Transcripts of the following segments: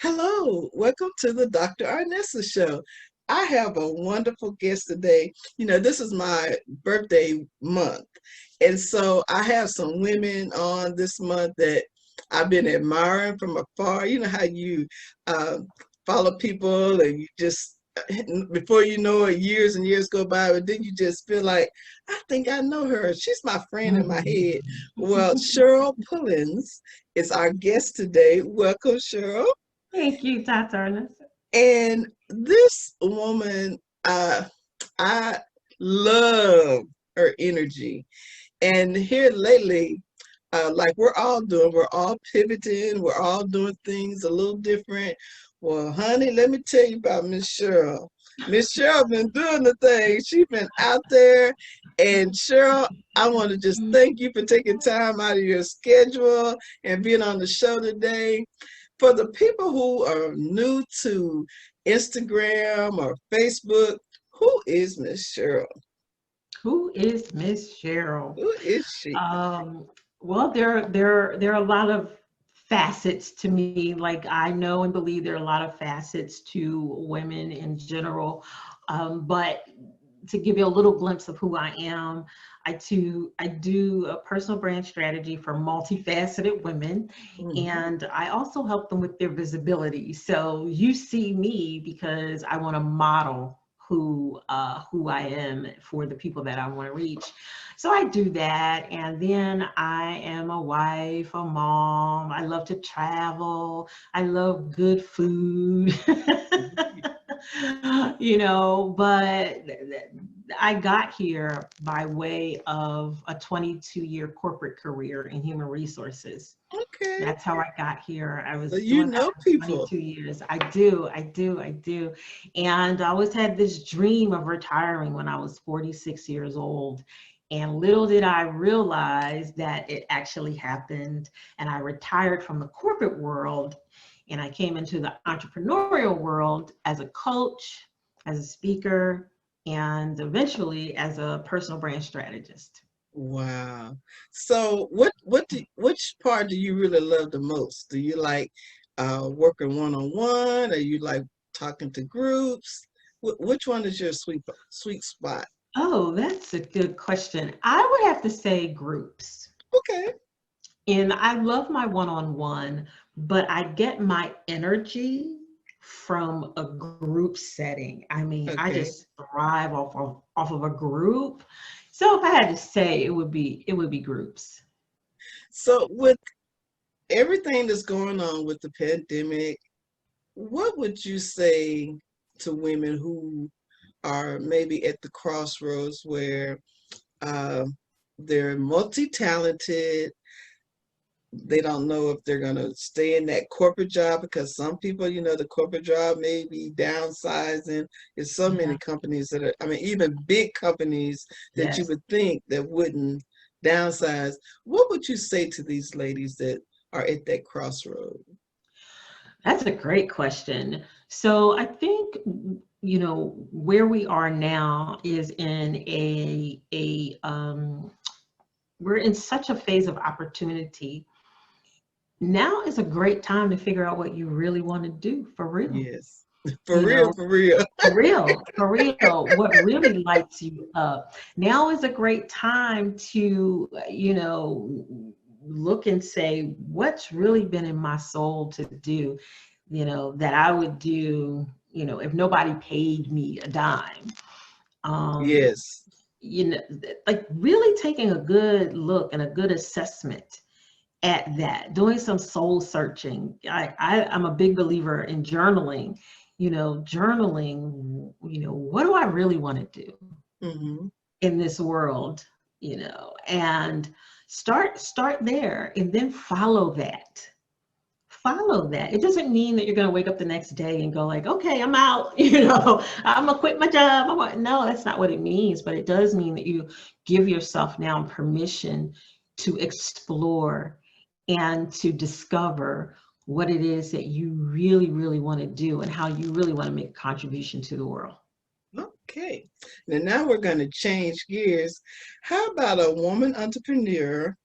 Hello, welcome to the Dr. Arnessa Show. I have a wonderful guest today. This is my birthday month. And so I have some women on this month that I've been admiring from afar. You know how you uh, follow people and you just, before you know it, years and years go by, but then you just feel like, I think I know her. She's my friend in my head. Well, Cheryl Pullins is our guest today. Welcome, Cheryl. Thank you, Dr. Arnessa. And this woman, I love her energy. And here lately, like we're all pivoting, we're all doing things a little different. Well, honey, let me tell you about Miss Cheryl. Miss Cheryl been doing the thing. She's been out there. And Cheryl, I want to just thank you for taking time out of your schedule and being on the show today. For the people who are new to Instagram or Facebook, who is Miss Cheryl? Who is Miss Cheryl? Who is she? Um, well, there are a lot of facets to me. Like I know and believe there are a lot of facets to women in general. But to give you a little glimpse of who I am, I do a personal brand strategy for multifaceted women, Mhm. and I also help them with their visibility. So you see me because I want to model who I am for the people that I want to reach. So I do that, and then I am a wife, a mom. I love to travel. I love good food. But I got here by way of a 22-year corporate career in human resources. Okay. That's how I got here. I So was you doing that know for people. 22 years. I do. And I always had this dream of retiring when I was 46 years old. And little did I realize that it actually happened. And I retired from the corporate world and I came into the entrepreneurial world as a coach, as a speaker, and eventually as a personal brand strategist. Wow. So which part do you really love the most? Do you like working one-on-one? Or you like talking to groups? Which one is your sweet spot? Oh, that's a good question. I would have to say groups. Okay. And I love my one-on-one, but I get my energy from a group setting. I mean, I Okay. just thrive off of a group. So if I had to say, it would be groups. So with everything that's going on with the pandemic, what would you say to women who are maybe at the crossroads where uh, they're multi-talented? They don't know if they're going to stay in that corporate job because some people, the corporate job may be downsizing. There's so Yeah. many companies that are, I mean, even big companies that you Yes. would think that wouldn't downsize. What would you say to these ladies that are at that crossroad? That's a great question. So I think where we are now is in a we're in such a phase of opportunity. Now is a great time to figure out what you really want to do for real. Yes, for You real, know, for real. for real, for real, what really lights you up. Now is a great time to, look and say, what's really been in my soul to do, that I would do, if nobody paid me a dime. Um, Yes. like really taking a good look and a good assessment at that, doing some soul searching. I'm a big believer in journaling. Journaling, what do I really want to do Hmm. in this world, and start there and then follow that. It doesn't mean that you're going to wake up the next day and go like, okay, I'm out, I'm gonna quit my job. No, that's not what it means, but it does mean that you give yourself now permission to explore and to discover what it is that you really, really want to do and how you really want to make a contribution to the world. Okay. Now we're going to change gears. How about a woman entrepreneur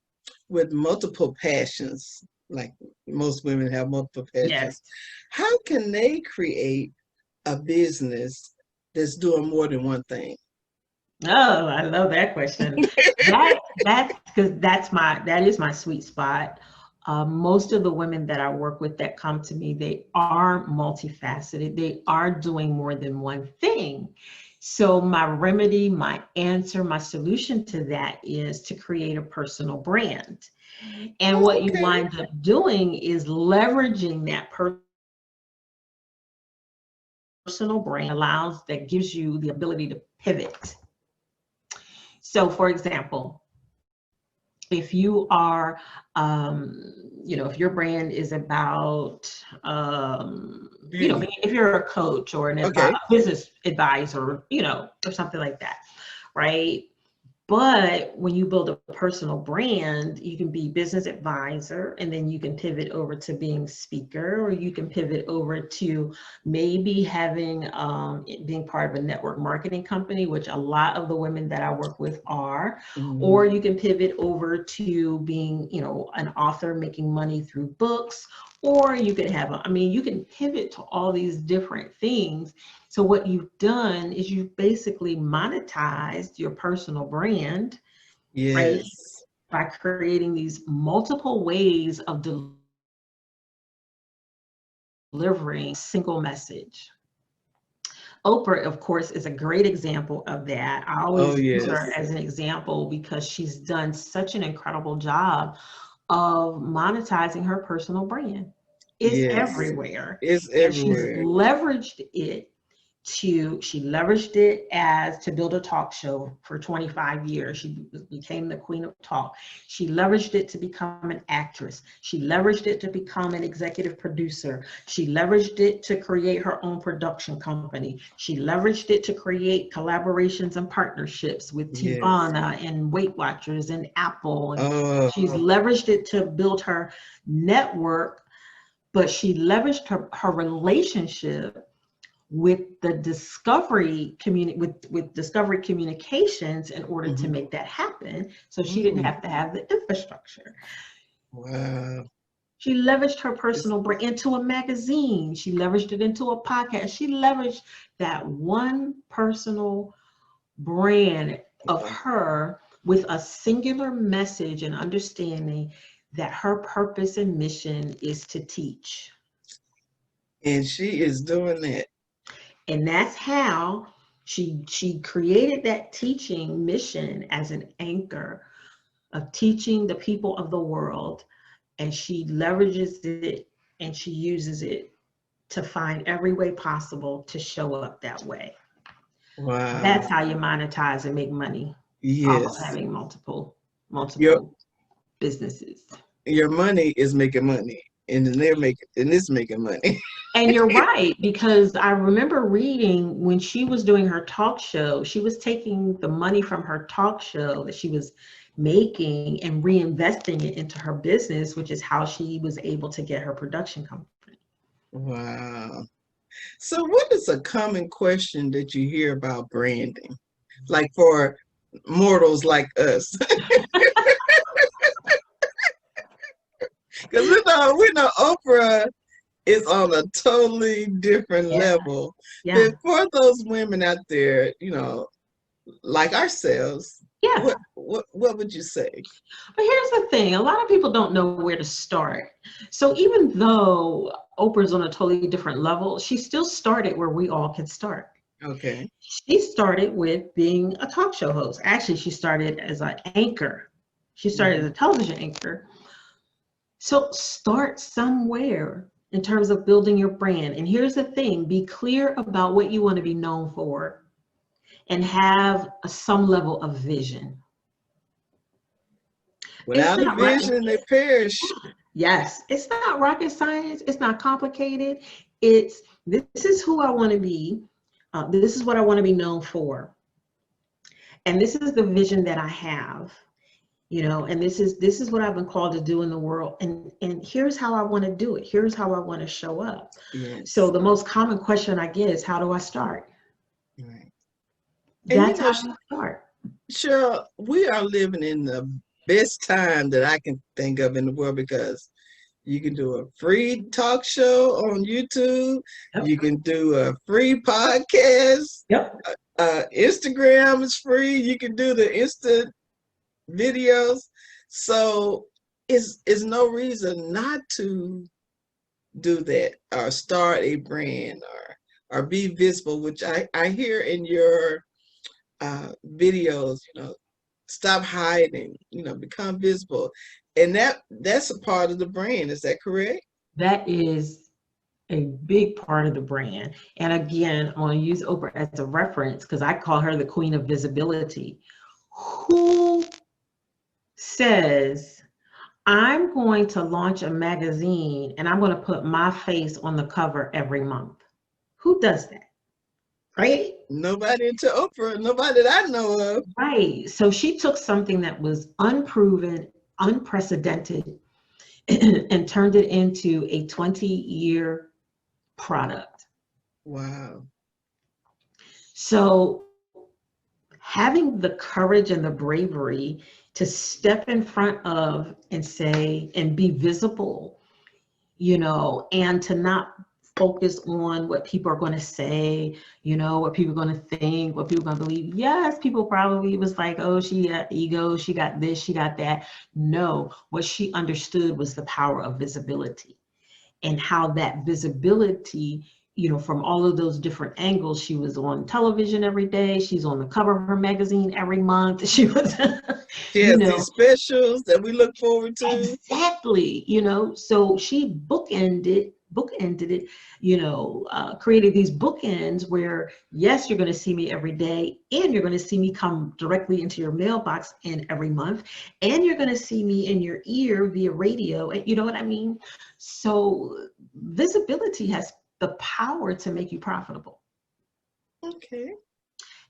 with multiple passions? like most women have multiple passions. Yes. How can they create a business that's doing more than one thing? Oh, I love that question. That's because that is my sweet spot. Most of the women that I work with that come to me, they are multifaceted. They are doing more than one thing. So my remedy, my answer, my solution to that is to create a personal brand. And Oh, what you okay. wind up doing is leveraging that personal brand allows that gives you the ability to pivot. So for example, if you are, if your brand is about, Beauty. if you're a coach or a Okay. business advisor, or something like that, right? But when you build a personal brand, you can be business advisor, and then you can pivot over to being speaker, or you can pivot over to maybe having being part of a network marketing company, which a lot of the women that I work with are, or Mhm. you can pivot over to being, an author making money through books, or you could have, you can pivot to all these different things. So what you've done is you've basically monetized your personal brand, right? Yes. By creating these multiple ways of delivering a single message. Oprah, of course, is a great example of that. I Oh, always use her yes. as an example because she's done such an incredible job of monetizing her personal brand. It's Yes. everywhere. It's And she's everywhere. leveraged it she leveraged it as to build a talk show for 25 years. She became the queen of talk. She leveraged it to become an actress. She leveraged it to become an executive producer. She leveraged it to create her own production company. She leveraged it to create collaborations and partnerships with Yes. Tivana and Weight Watchers and Apple. And Oh, she's leveraged it to build her network, but she leveraged her relationship with the with Discovery Communications in order to mhm. make that happen. So she didn't Mm. have to have the infrastructure. Wow. She leveraged her It's, personal brand into a magazine. She leveraged it into a podcast. She leveraged that one personal brand of wow. her with a singular message and understanding that her purpose and mission is to teach. And she is doing that. And that's how she created that teaching mission as an anchor of teaching the people of the world. And she leverages it and she uses it to find every way possible to show up that way. That's Wow. how you monetize and make money off of Yes. having Your multiple businesses. your money is making money. And then it's making money. And you're right, because I remember reading when she was doing her talk show, she was taking the money from her talk show that she was making and reinvesting it into her business, which is how she was able to get her production company. Wow. So what is a common question that you hear about branding? Like for mortals like us. Because we know Oprah is on a totally different Yeah, level. yeah, But for those women out there, like ourselves, yeah. what would you say? But here's the thing, a lot of people don't know where to start. So even though Oprah's on a totally different level, she still started where we all can start. Okay. She started with being a talk show host. Actually, she started as an anchor. She started as Mhm. a television anchor. So start somewhere in terms of building your brand. And here's the thing, be clear about what you want to be known for and have some level of vision. It's Without a not rocket. vision, they perish. Yes, it's not rocket science. It's not complicated. It's this is who I want to be. This is what I want to be known for. And this is the vision that I have. And this is what I've been called to do in the world, and here's how I want to do it. Here's how I want to show up. So Yes. the most common question I get is, how do I start? Right. And That's how you start. Cheryl, we are living in the best time that I can think of in the world because You can do a free talk show on YouTube. Yep. You can do a free podcast. Yep. Instagram is free. You can do the instant videos. So it's no reason not to do that or start a brand or be visible, which I hear in your videos, stop hiding, become visible. And that's a part of the brand. Is that correct? That is a big part of the brand. And again, I want to use Oprah as a reference because I call her the queen of visibility. Who says, I'm going to launch a magazine and I'm going to put my face on the cover every month? Who does that? Right? Nobody into Oprah, nobody that I know of. Right. So she took something that was unproven, unprecedented, and turned it into a 20-year product. Wow. So having the courage and the bravery to step in front of and say and be visible, and to not focus on what people are going to say, what people are going to think, what people are going to believe. Yes, people probably was like, oh, she got ego, she got this, she got that. No, what she understood was the power of visibility and how that visibility, from all of those different angles. She was on television every day. She's on the cover of her magazine every month. She was, She has these specials that we look forward to. exactly, so she bookended it, created these bookends where, yes, you're going to see me every day, and you're going to see me come directly into your mailbox in every month, and you're going to see me in your ear via radio, and you know what I mean? So visibility has the power to make you profitable. Okay.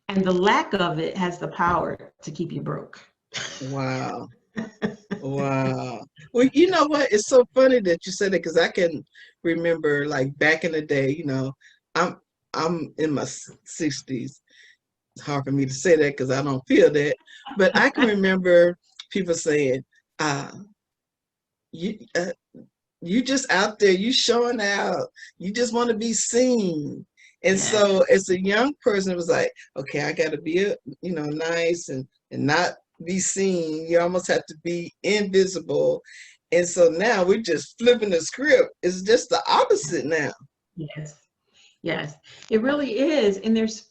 And the lack of it has the power to keep you broke. Wow. Wow. Well, you know what? It's so funny that you said it because I can remember like back in the day, I'm I'm in my 60s. It's hard for me to say that because I don't feel that. But I can remember people saying, uh, you you just out there, you showing out, you just want to be seen. And Yes. so as a young person, it was like, okay, I gotta be nice and not be seen. You almost have to be invisible. And so now we're just flipping the script. It's just the opposite now. Yes. Yes. It really is. And there's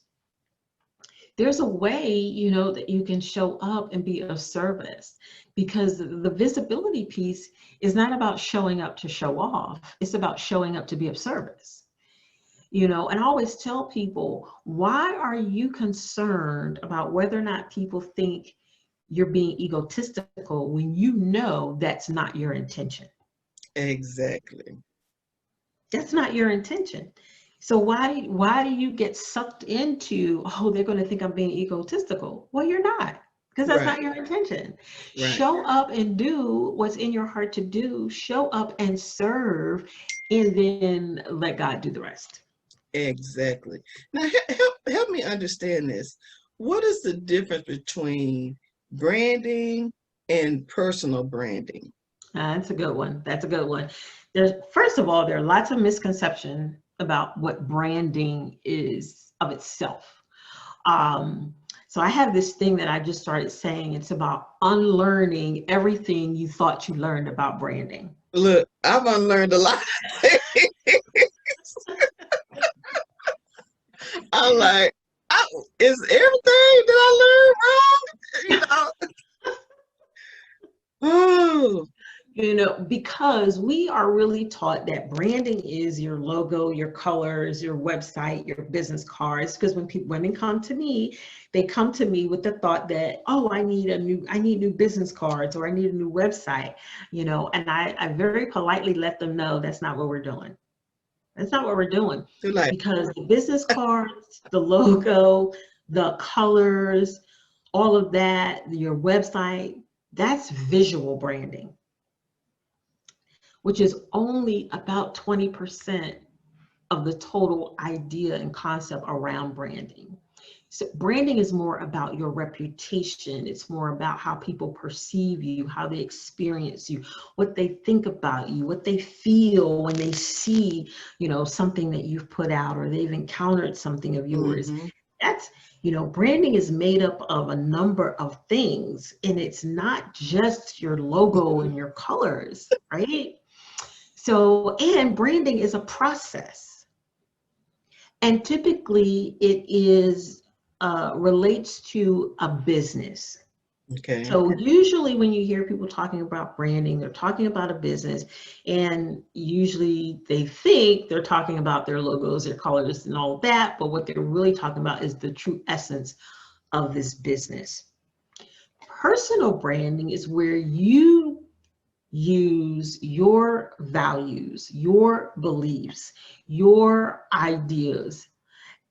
a way, that you can show up and be of service, because the visibility piece is not about showing up to show off. It's about showing up to be of service. And I always tell people, why are you concerned about whether or not people think you're being egotistical when you know that's not your intention? Exactly. That's not your intention. So why do you get sucked into, oh, they're going to think I'm being egotistical? Well, you're not, because that's Right. not your intention. Right. Show up and do what's in your heart to do. Show up and serve, and then let God do the rest. Exactly. Now help me understand this. What is the difference between branding and personal branding? That's a good one. That's a good one. First of all, there are lots of misconceptions about what branding is of itself. Um, so I have this thing that I just started saying. It's about unlearning everything you thought you learned about branding. Look, I've unlearned a lot. I'm like, is everything that I learned wrong? Oh, Because we are really taught that branding is your logo, your colors, your website, your business cards. Because when women come to me, they come to me with the thought that, oh, I need new business cards, or I need a new website, and I very politely let them know that's not what we're doing. That's not what we're doing. they're like, Because the business cards, the logo, the colors, all of that, your website, that's visual branding, which is only about 20% of the total idea and concept around branding. So branding is more about your reputation. It's more about how people perceive you, how they experience you, what they think about you, what they feel when they see, something that you've put out or they've encountered something of yours. Mm-hmm. That's, branding is made up of a number of things, and it's not just your logo and your colors, right? So, and branding is a process. And typically it is relates to a business. Okay. So usually when you hear people talking about branding, they're talking about a business, and usually they think they're talking about their logos, their colors, and all of that. But what they're really talking about is the true essence of this business. Personal branding is where you use your values, your beliefs, your ideas,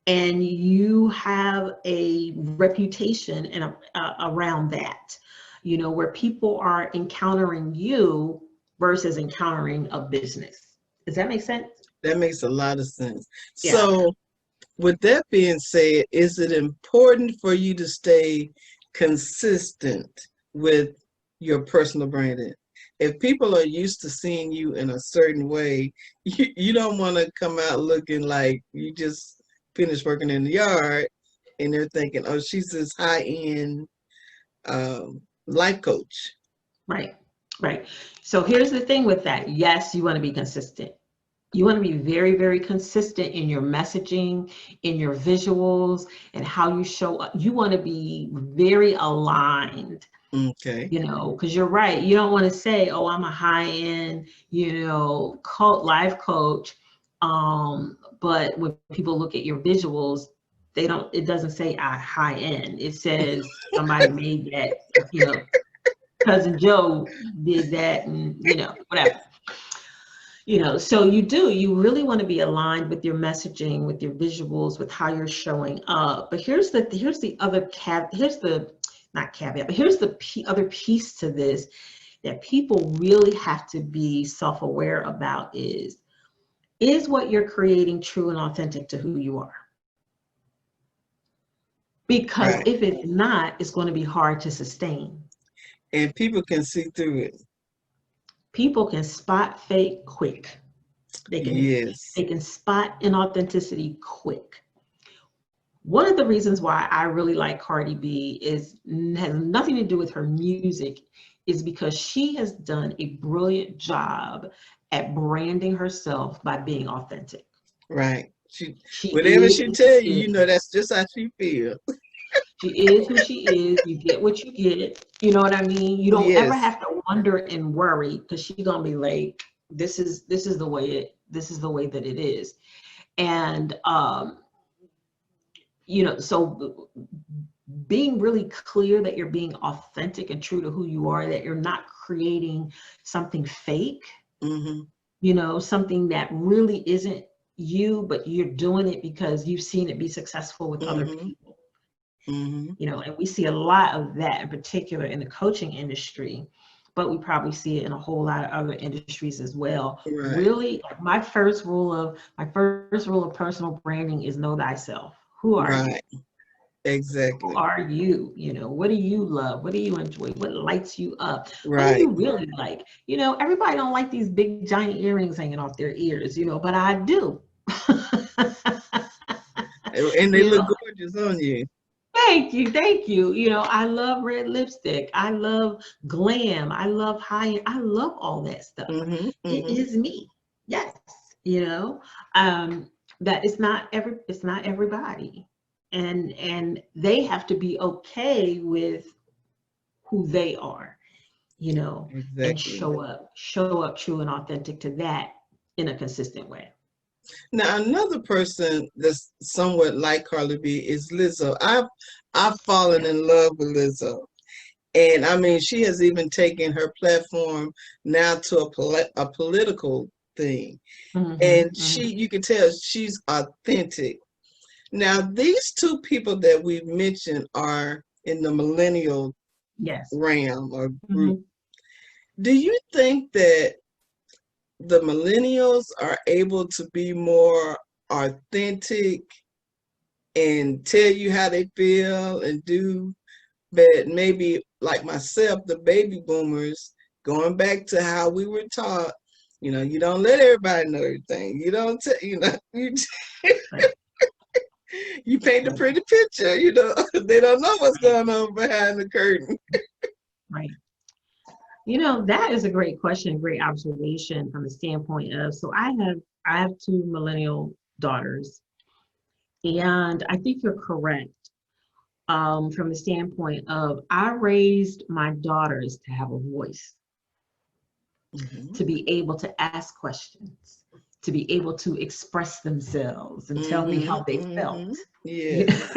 and you have a reputation and around that, where people are encountering you versus encountering a business. Does that make sense? That makes a lot of sense. Yeah. So, with that being said, is it important for you to stay consistent with your personal branding? If people are used to seeing you in a certain way, you don't want to come out looking like you just finished working in the yard and they're thinking, oh, she's this high-end life coach. Right. Right. So here's the thing with that. Yes, you want to be consistent. You want to be very, very consistent in your messaging, in your visuals, and how you show up. You want to be very aligned, Okay. because you're right. You don't want to say, oh, I'm a high-end, life coach. But when people look at your visuals, it doesn't say high end. It says somebody made that, cousin Joe did that, and whatever. So you really want to be aligned with your messaging, with your visuals, with how you're showing up. But here's the other here's the not caveat, but here's the other piece to this that people really have to be self-aware about is what you're creating true and authentic to who you are? Because Right. if it's not, it's going to be hard to sustain. And people can see through it. People can spot fake quick. They can Yes. they can spot inauthenticity quick. One of the reasons why I really like Cardi B has nothing to do with her music, is because she has done a brilliant job at branding herself by being authentic. Right. She Whatever is she who she tell you, is. that's just how she feel. She is who she is. You get what you get. You know what I mean? You don't ever Yes. have to wonder and worry, because she's gonna be like, this is the way that it is. And so being really clear that you're being authentic and true to who you are, that you're not creating something fake, Mm-hmm. something that really isn't you, but you're doing it because you've seen it be successful with other Mm-hmm. people. Mm-hmm. And we see a lot of that in particular in the coaching industry, but we probably see it in a whole lot of other industries as well. Right. Really, like my first rule of personal branding is know thyself. Who are you? Right. Who Exactly. are you? What do you love? What do you enjoy? What lights you up? What do Right. you really like? Everybody don't like these big giant earrings hanging off their ears, but I do. And they you look know, gorgeous on you. Thank you, thank you. I love red lipstick. I love glam. I love high. I love all that stuff. Mm-hmm. It Mm-hmm. is me. Yes, you know. Um, that it's not everybody, and they have to be okay with who they are, and Exactly. show up true and authentic to that in a consistent way. Now another person that's somewhat like Carly B is Lizzo. I've fallen in love with Lizzo. And I mean, she has even taken her platform now to a political thing. And Hmm. you can tell she's authentic. Now, these two people that we've mentioned are in the millennial Yes. realm or group. Hmm. Do you think that the millennials are able to be more authentic and tell you how they feel and do. But maybe like myself, the baby boomers, going back to how we were taught, you don't let everybody know everything. You don't, Right. you paint a Right. pretty picture. They don't know what's going on behind the curtain. Right. That is a great question, great observation from the standpoint of, so I have two millennial daughters, and I think you're correct from the standpoint of I raised my daughters to have a voice, Mm-hmm. to be able to ask questions, to be able to express themselves and tell me Mm-hmm. how they Mm-hmm. felt. Yes.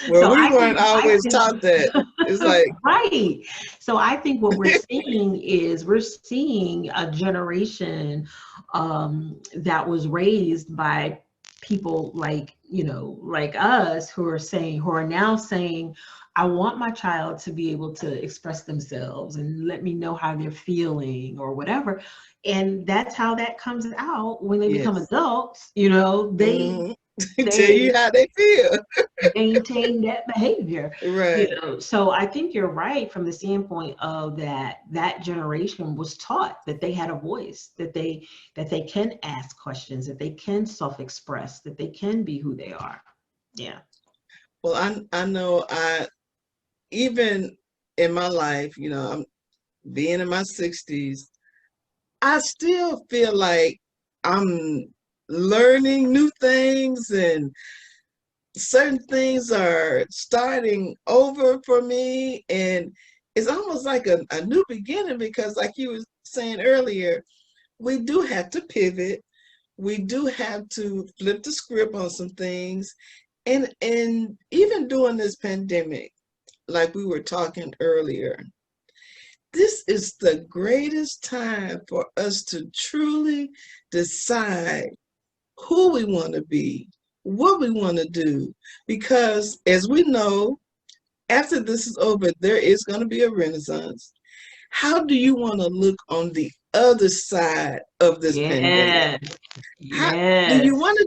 Well, So we I weren't think I always think taught that. It's like, right. So I think what we're seeing is we're seeing a generation that was raised by people like us who are now saying, I want my child to be able to express themselves and let me know how they're feeling or whatever. And that's how that comes out when they become yes. adults. They Mm-hmm. Tell you they how they feel. maintain that behavior. Right. So I think you're right from the standpoint of that generation was taught that they had a voice, that they can ask questions, that they can self-express, that they can be who they are. Yeah. Well, I know even in my life, I'm being in my 60s, I still feel like I'm learning new things, and certain things are starting over for me, and it's almost like a new beginning, because like you were saying earlier, we do have to pivot. We do have to flip the script on some things. And even during this pandemic, like we were talking earlier, this is the greatest time for us to truly decide who we want to be, what we want to do. Because as we know, after this is over, there is going to be a renaissance. How do you want to look on the other side of this pandemic? Yes. How do you Yes. want to,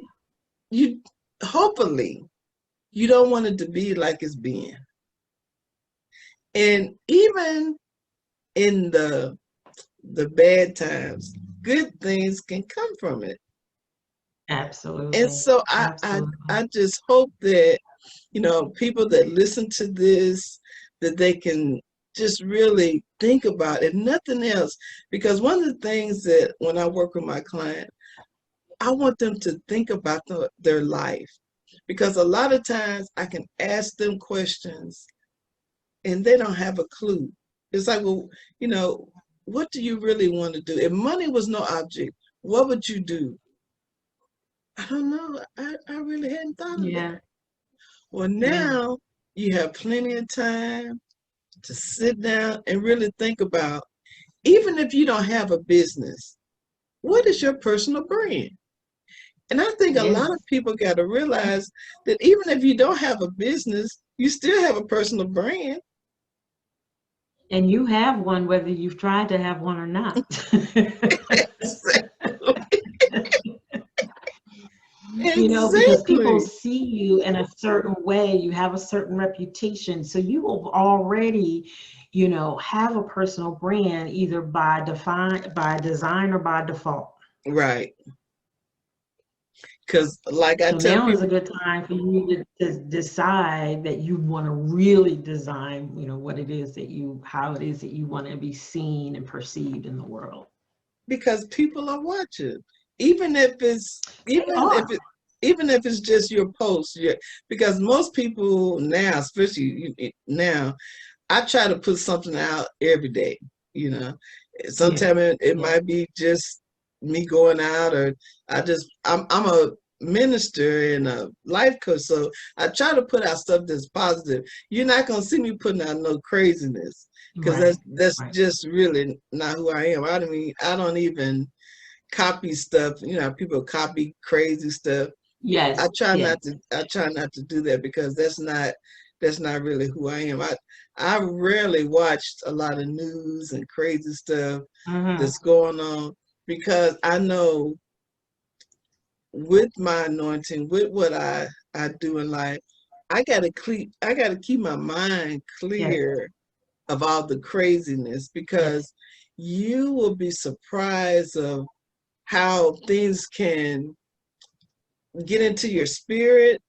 you hopefully you don't want it to be like it's been. And even in the bad times, good things can come from it. And Absolutely. so Absolutely. I just hope that, people that listen to this, that they can just really think about, if nothing else, because one of the things that when I work with my client, I want them to think about their life, because a lot of times I can ask them questions and they don't have a clue. It's like, well, you know, what do you really want to do? If money was no object, what would you do? I don't know. I really hadn't thought of that. Yeah. Well, Yeah. now you have plenty of time to sit down and really think about, even if you don't have a business, what is your personal brand? And I think a lot of Yes. people got to realize that even if you don't have a business, you still have a personal brand. And you have one whether you've tried to have one or not. Because people Exactly. see you in a certain way, you have a certain reputation. So you will already, have a personal brand either by design or by default. Right. Because, like I So tell now is a people, good time for you to decide that you want to really design, how it is that you want to be seen and perceived in the world. because people are watching, even if it's They even if are. it even if it's just your post. Because most people now, especially now, I try to put something out every day. You know, Yeah. sometimes it Yeah. might be just me going out, or I'm a minister and a life coach, so I try to put out stuff that's positive. You're not gonna see me putting out no craziness, because Right. that's Right. just really not who I am. I don't even copy stuff. People copy crazy stuff. Yes. Yes. I try not to do that, because that's not really who I am. I rarely watched a lot of news and crazy stuff Hmm. that's going on, because I know with my anointing, with what I do in life, I gotta keep my mind Yes, clear of all the craziness, yes, because you will be surprised of how things can get into your spirit.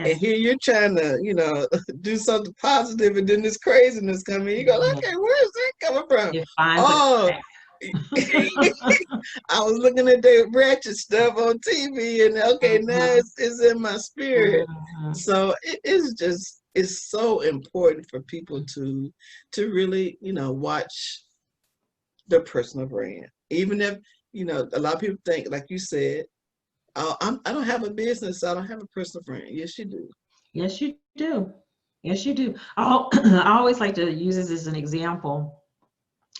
And yes. here you're trying to, do something positive, and then this craziness coming. You go, Yeah. okay, where is that coming from? It finds a Oh, crack. I was looking at the ratchet stuff on TV, and okay, now Mhm, it's in my spirit. mhm. So it's so important for people to really, watch their personal brand. Even if, a lot of people think, like you said, oh, I don't have a business, so I don't have a personal brand. Yes, you do. Yes, you do. Yes, you do. I always like to use this as an example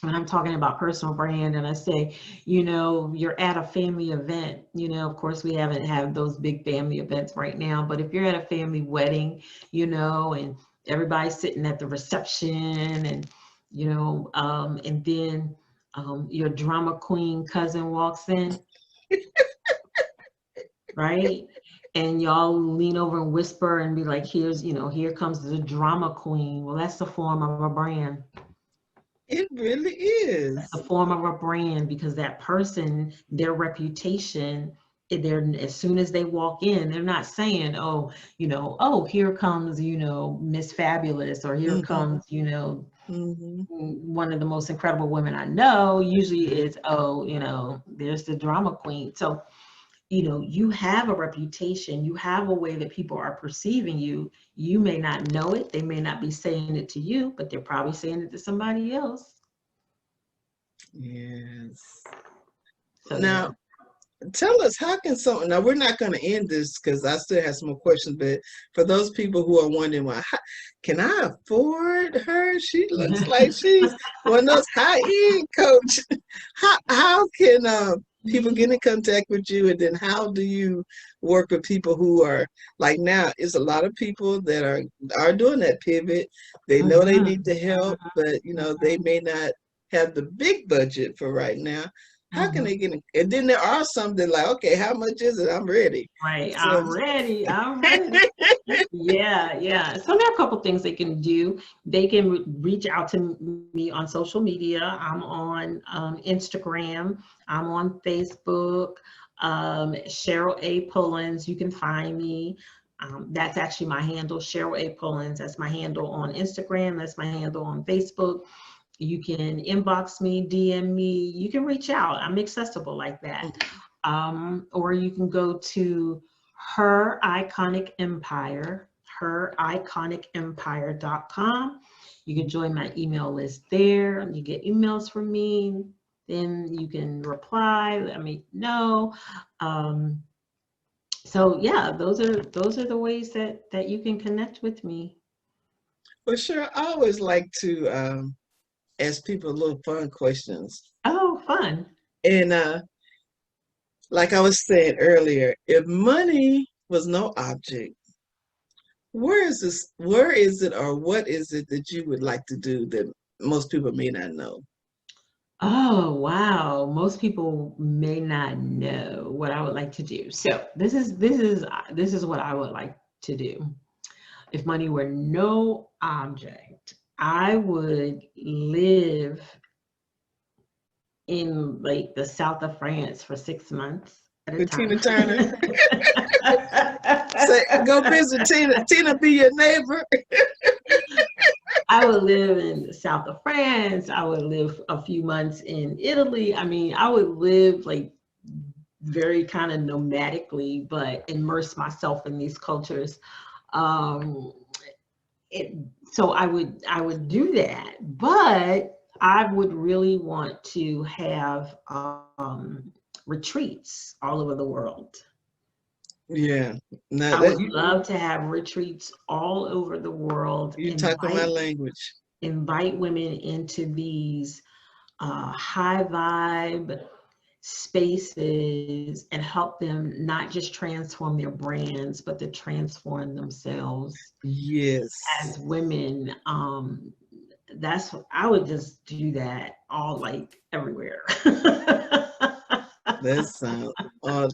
when I'm talking about personal brand, and I say, you're at a family event. Of course, we haven't had those big family events right now, but if you're at a family wedding, and everybody's sitting at the reception, and and then your drama queen cousin walks in, right? And y'all lean over and whisper and be like, here comes the drama queen. Well, that's the form of a brand. It really That's the is. form of a brand, because that person, their reputation, they're, as soon as they walk in, they're not saying, oh, oh, here comes, Miss Fabulous, or here Hmm. comes, Hmm. one of the most incredible women I know. Usually it's, oh, there's the drama queen. So you have a reputation, you have a way that people are perceiving you. You may not know it, they may not be saying it to you, but they're probably saying it to somebody else. Yes. So yeah. Now, tell us, how can someone, now we're not going to end this because I still have some more questions, but for those people who are wondering, well, can I afford her? She looks like she's one of those high-end coach. How can people get in contact with you? And then how do you work with people who are, like, now it's a lot of people that are doing that pivot. They know they Mhm, need the help, but they may not have the big budget for right now. How can they mhm. get in? And then there are some that like, okay, how much is it? I'm ready. Right, So, I'm ready. I'm ready. Yeah, yeah. So there are a couple things they can do. They can reach out to me on social media. I'm on Instagram. I'm on Facebook. Cheryl A. Pullins. You can find me. That's actually my handle, Cheryl A. Pullins. That's my handle on Instagram. That's my handle on Facebook. You can inbox me, DM me. You can reach out. I'm accessible like that. Or you can go to her iconic empire, hericonicempire.com. You can join my email list there. You get emails from me. Then you can reply, let me know. Um, so yeah, those are the ways that you can connect with me. well, sure. I always like to ask people little fun questions. Oh, fun. And like I was saying earlier, if money was no object, where is this? Where is it, or what is it that you would like to do that most people may not know? Oh, wow. Most people may not know what I would like to do. So this is what I would like to do. If money were no object, I would live in like the south of France for 6 months at a With time. Tina Turner, say, go visit Tina. Tina be your neighbor. I would live in the south of France. I would live a few months in Italy. I mean, I would live like very kind of nomadically, but immerse myself in these cultures. Um, it, so I would do that, but I would really want to have retreats all over the world. Yeah. Now I that would love to have retreats all over the world. you talking my language. Invite women into these high vibe spaces and help them not just transform their brands, but to transform themselves Yes. as women. That's what I would just do that all like everywhere. That sounds odd.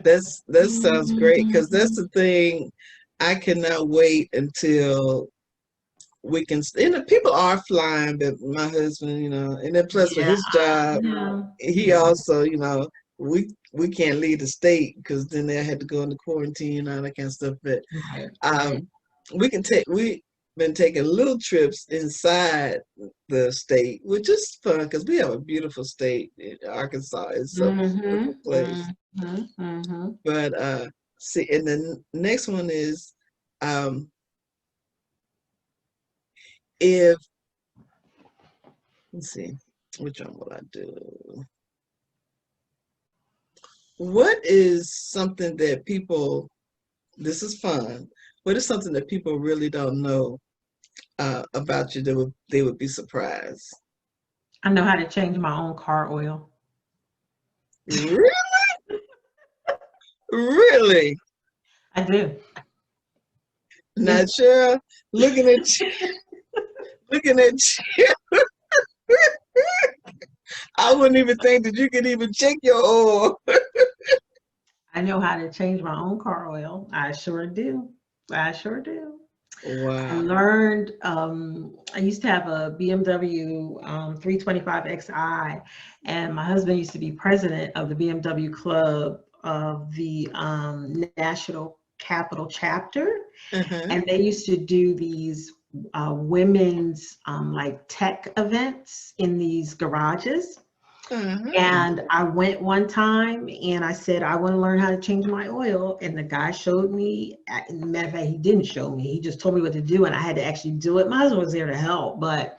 That sounds great, because that's the thing. I cannot wait until we can. And the people are flying, but my husband, and then plus for Yeah, his I job, know. he Yeah, also, we can't leave the state because then they had to go into quarantine and all that kind of stuff. But right, right. um, we've been taking little trips inside the state, which is fun because we have a beautiful state. Arkansas is a beautiful Mm-hmm, place. mm-hmm, mm-hmm. But see, and the next one is, um, if let's see, which one will I do? What is something that people? This is fun. What is something that people really don't know about you that they would be surprised? I know how to change my own car oil. Really? Really? I do. Now, Yeah. Cheryl, looking at you, looking at you, I wouldn't even think that you could even check your oil. I know how to change my own car oil. I sure do. I sure do. I Wow. learned, I used to have a BMW 325 Xi, and my husband used to be president of the BMW club of the National Capital chapter. Uh-huh. And they used to do these women's like tech events in these garages. Uh-huh. And I went one time and I said, I want to learn how to change my oil. And the guy showed me. Matter of fact, he didn't show me. He just told me what to do. And I had to actually do it. My husband was there to help. But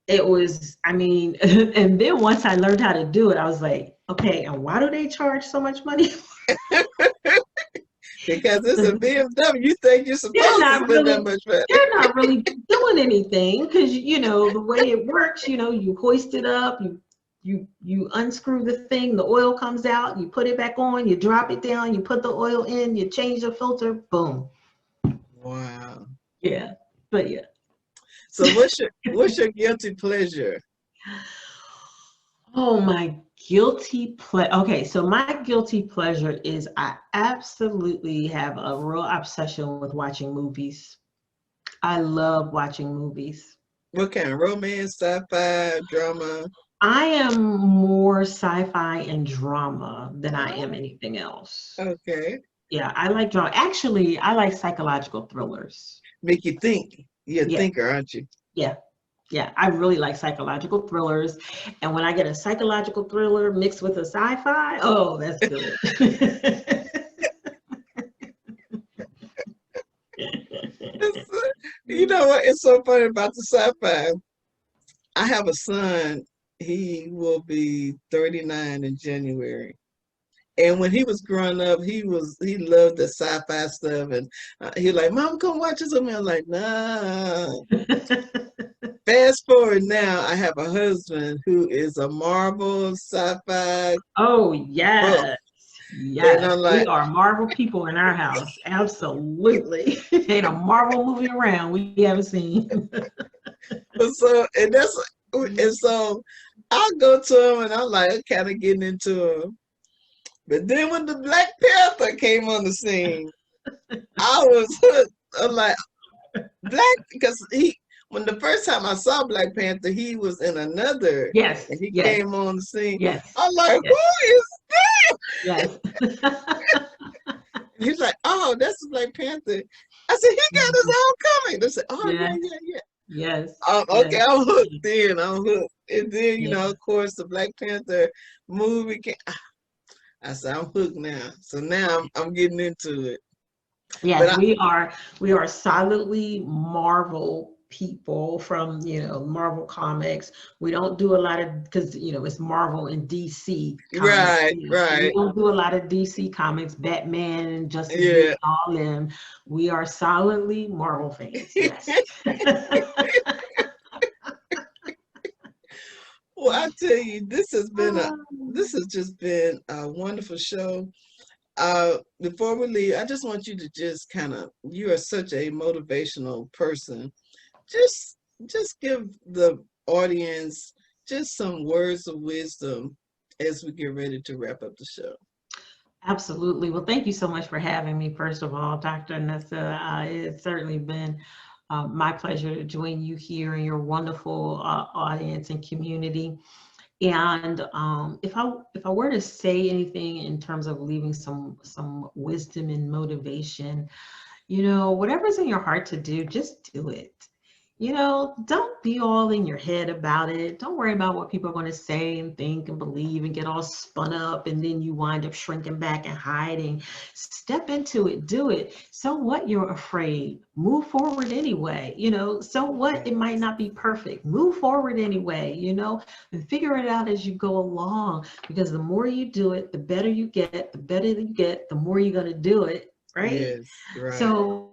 it was, I mean, and then once I learned how to do it, I was like, okay, and why do they charge so much money? Because it's a BMW, you think you're they're supposed to not spend that really much money. they're not really doing anything because the way it works, you hoist it up, you unscrew the thing, the oil comes out, you put it back on, you drop it down, you put the oil in, you change the filter, boom. Wow. Yeah, but yeah. So what's your guilty pleasure? Oh, my guilty pleasure. Okay, so my guilty pleasure is I absolutely have a real obsession with watching movies. I love watching movies. What kind of romance, sci-fi, drama? I am more sci-fi and drama than I am Oh, anything else. okay. Yeah, I like drama. Actually, I like psychological thrillers. Make you think. You're a Yeah, thinker, aren't you? yeah, yeah. I really like psychological thrillers. And when I get a psychological thriller mixed with a sci-fi, oh, that's good. You know what? It's so funny about the sci-fi. I have a son. He will be 39 in January. And when he was growing up, he loved the sci-fi stuff, and he like, "Mom, come watch this with me." I'm like, "Nah." Fast forward now, I have a husband who is a Marvel sci-fi Oh, buff, yes. and Yes. I'm We like, are Marvel people in our house. Absolutely. Ain't a Marvel movie around we haven't seen. so, and so I'll go to him, and I'm like, kind of getting into him. But then when the Black Panther came on the scene, I was hooked. I'm like, because when the first time I saw Black Panther, he was in another, and Yes, he yes, came on the scene. yes, I'm like, yes, who is? yes. And he's like, oh, that's the Black Panther. I said, he got his own comic. They said, oh yeah, Yes, yeah, yeah. yes, Okay, yes, I'm hooked. Then I'm hooked, and then yeah. of course, the Black Panther movie came. I said, I'm hooked now. So now I'm getting into it. But Yes, we are solidly Marvel people from, Marvel Comics. We don't do a lot of, because it's Marvel and DC comics. right, So we right, don't do a lot of DC comics, Batman and Justice League yeah. and all them. We are solidly Marvel fans. Yes. Well, I tell you, this has just been a wonderful show. Before we leave, I just want you to just you are such a motivational person. Just just give the audience just some words of wisdom as we get ready to wrap up the show. Absolutely. Well, thank you so much for having me, first of all, Dr. Arnessa. It's certainly been my pleasure to join you here in your wonderful audience and community. And if I were to say anything in terms of leaving some wisdom and motivation, whatever's in your heart to do, just do it. Don't be all in your head about it. Don't worry about what people are going to say and think and believe and get all spun up, and then you wind up shrinking back and hiding. Step into it, do it. So what, you're afraid? Move forward anyway. So what, it might not be perfect. Move forward anyway, and figure it out as you go along, because the more you do it, the better you get, the more you're going to do it, right? Yes, right. So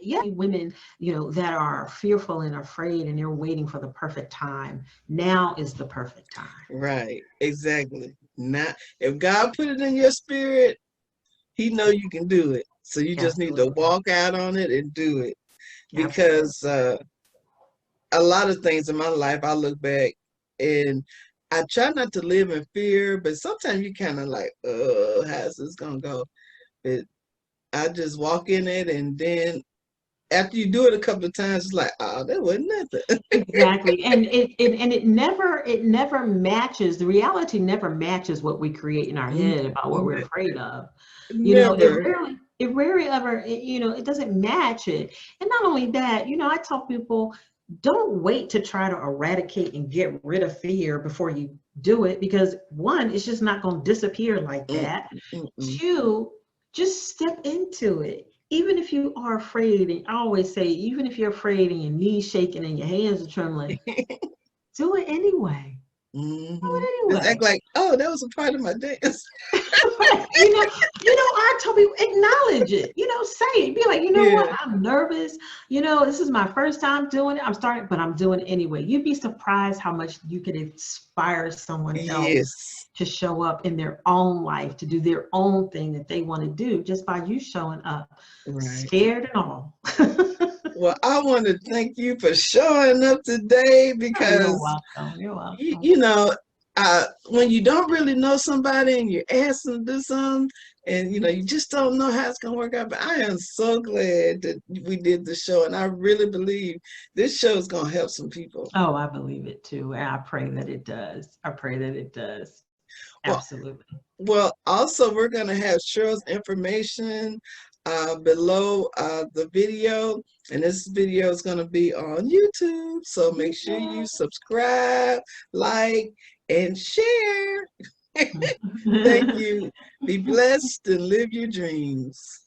yeah, women, that are fearful and afraid and they're waiting for the perfect time. Now is the perfect time. Right. Exactly. Not if God put it in your spirit, he know you can do it. So you just need to Absolutely. walk out on it and do it. Absolutely. Because a lot of things in my life, I look back and I try not to live in fear, but sometimes you kind of like, oh, how's this gonna go? But I just walk in it, and then after you do it a couple of times, it's like, oh, that wasn't nothing. Exactly. And it never matches, the reality never matches what we create in our head about what we're afraid of. It Never. rarely ever, it doesn't match it. And not only that, I tell people, don't wait to try to eradicate and get rid of fear before you do it, because one, it's just not going to disappear like Mm, that. mm, mm. Two, just step into it. Even if you are afraid, and I always say, even if you're afraid and your knees shaking and your hands are trembling, do it anyway. Do Hmm. it Just act anyway. like, oh, that was a part of my dance. Right. I tell people, acknowledge it, say it, be like, what, Yeah. I'm nervous, this is my first time doing it, I'm starting, but I'm doing it anyway. You'd be surprised how much you could inspire someone else Yes. to show up in their own life, to do their own thing that they want to do, just by you showing up, Right. scared and all. Well, I want to thank you for showing up today Oh, you're because welcome. You're you, welcome. you know, when you don't really know somebody and you ask them to do something, and you just don't know how it's gonna work out. But I am so glad that we did the show, and I really believe this show is gonna help some people. Oh, I believe it too. And I pray that it does. I pray that it does. Well, Absolutely. also we're gonna have Cheryl's information below the video, and this video is gonna be on YouTube. So make sure you subscribe, like, and share. Thank you. Be blessed and live your dreams.